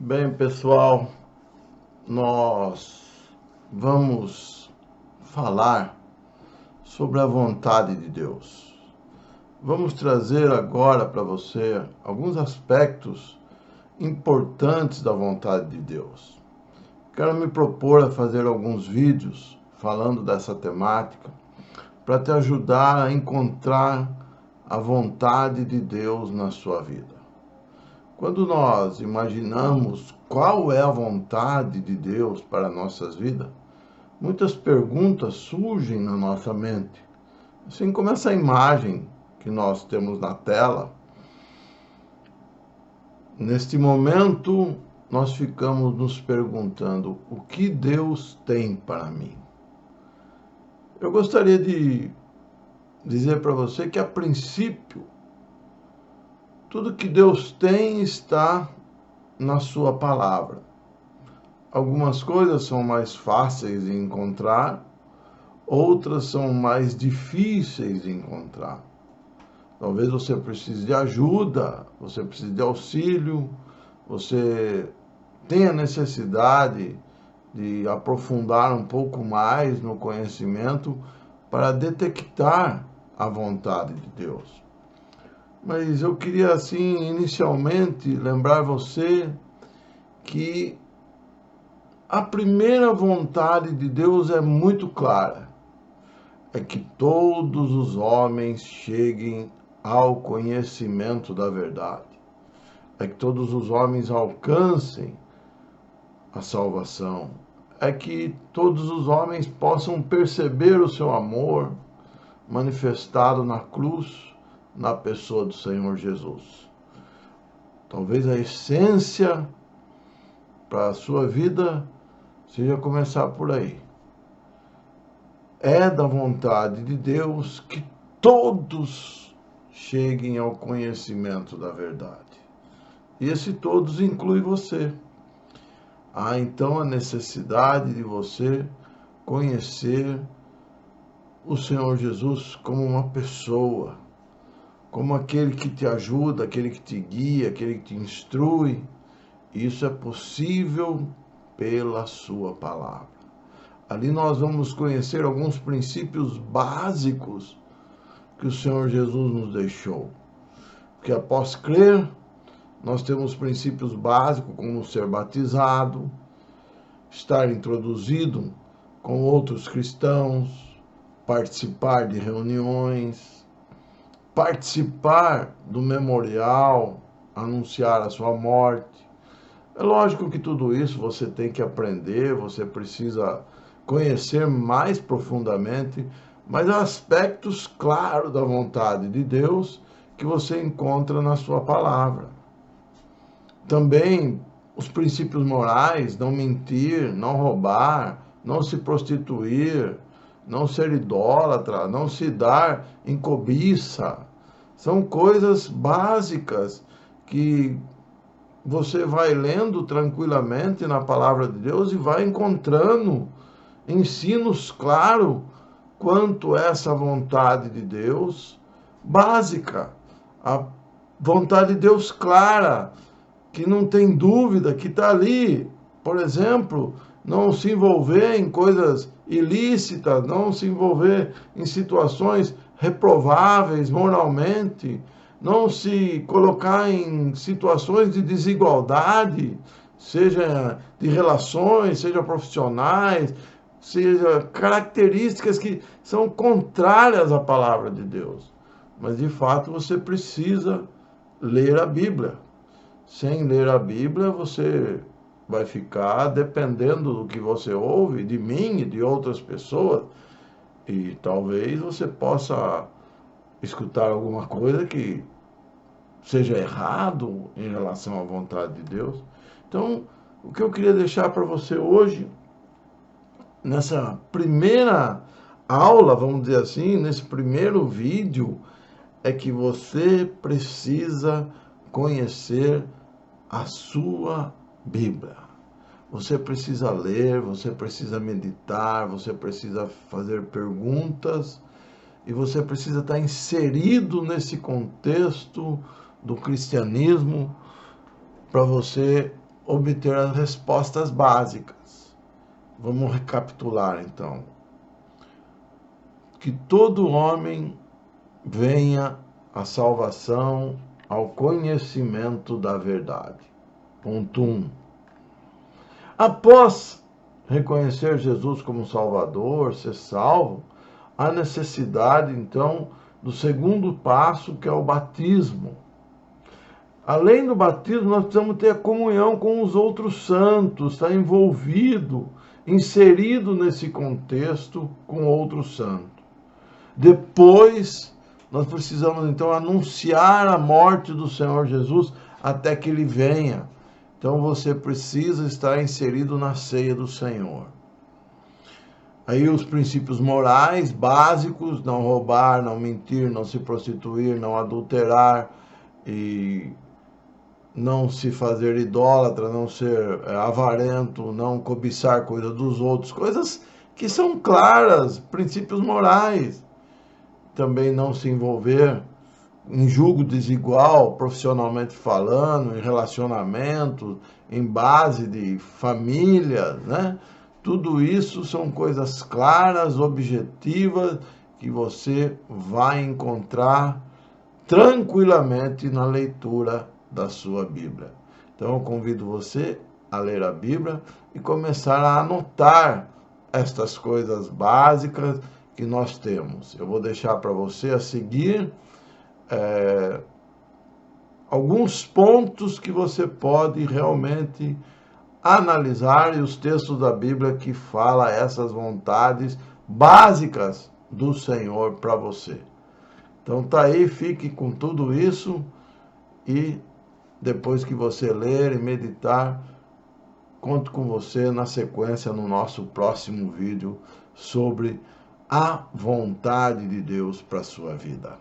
Bem, pessoal, nós vamos falar sobre a vontade de Deus. Vamos trazer agora para você alguns aspectos importantes da vontade de Deus. Quero me propor a fazer alguns vídeos falando dessa temática para te ajudar a encontrar a vontade de Deus na sua vida. Quando nós imaginamos qual é a vontade de Deus para nossas vidas, muitas perguntas surgem na nossa mente. Assim como essa imagem que nós temos na tela. Neste momento, nós ficamos nos perguntando: o que Deus tem para mim? Eu gostaria de dizer para você que, a princípio, tudo que Deus tem está na sua palavra. Algumas coisas são mais fáceis de encontrar, outras são mais difíceis de encontrar. Talvez você precise de ajuda, você precise de auxílio, você tenha necessidade de aprofundar um pouco mais no conhecimento para detectar a vontade de Deus. Mas eu queria, assim, inicialmente, lembrar você que a primeira vontade de Deus é muito clara. É que todos os homens cheguem ao conhecimento da verdade. É que todos os homens alcancem a salvação. É que todos os homens possam perceber o seu amor manifestado na cruz, na pessoa do Senhor Jesus. Talvez a essência para a sua vida seja começar por aí. É da vontade de Deus que todos cheguem ao conhecimento da verdade. E esse todos inclui você. Há então a necessidade de você conhecer o Senhor Jesus como uma pessoa, como aquele que te ajuda, aquele que te guia, aquele que te instrui. Isso é possível pela sua palavra. Ali nós vamos conhecer alguns princípios básicos que o Senhor Jesus nos deixou. Porque após crer, nós temos princípios básicos como ser batizado, estar introduzido com outros cristãos, participar de reuniões, participar do memorial, anunciar a sua morte. É lógico que tudo isso você tem que aprender, você precisa conhecer mais profundamente, mas há aspectos claros da vontade de Deus que você encontra na sua palavra. Também os princípios morais: não mentir, não roubar, não se prostituir, não ser idólatra, não se dar em cobiça. São coisas básicas que você vai lendo tranquilamente na palavra de Deus e vai encontrando ensinos claros quanto a essa vontade de Deus básica. A vontade de Deus clara, que não tem dúvida, que está ali. Por exemplo, não se envolver em coisas ilícitas, não se envolver em situações reprováveis moralmente, não se colocar em situações de desigualdade, seja de relações, seja profissionais, seja características que são contrárias à palavra de Deus. Mas, de fato, você precisa ler a Bíblia. Sem ler a Bíblia, você vai ficar dependendo do que você ouve de mim e de outras pessoas, e talvez você possa escutar alguma coisa que seja errado em relação à vontade de Deus. Então, o que eu queria deixar para você hoje, nessa primeira aula, vamos dizer assim, nesse primeiro vídeo, é que você precisa conhecer a sua Bíblia. Você precisa ler, você precisa meditar, você precisa fazer perguntas e você precisa estar inserido nesse contexto do cristianismo para você obter as respostas básicas. Vamos recapitular então. Que todo homem venha à salvação, ao conhecimento da verdade. Ponto 1. Após reconhecer Jesus como Salvador, ser salvo, há necessidade, então, do segundo passo, que é o batismo. Além do batismo, nós precisamos ter a comunhão com os outros santos, estar envolvido, inserido nesse contexto com outros santos. Depois, nós precisamos, então, anunciar a morte do Senhor Jesus até que Ele venha. Então, você precisa estar inserido na ceia do Senhor. Aí os princípios morais básicos: não roubar, não mentir, não se prostituir, não adulterar, e não se fazer idólatra, não ser avarento, não cobiçar coisa dos outros, coisas que são claras, princípios morais. Também não se envolver em julgo desigual, profissionalmente falando, em relacionamento, em base de família, né? Tudo isso são coisas claras, objetivas, que você vai encontrar tranquilamente na leitura da sua Bíblia. Então eu convido você a ler a Bíblia e começar a anotar estas coisas básicas que nós temos. Eu vou deixar para você a seguir alguns pontos que você pode realmente analisar, e os textos da Bíblia que falam essas vontades básicas do Senhor para você. Então tá aí, fique com tudo isso, e depois que você ler e meditar, conto com você na sequência no nosso próximo vídeo sobre a vontade de Deus para a sua vida.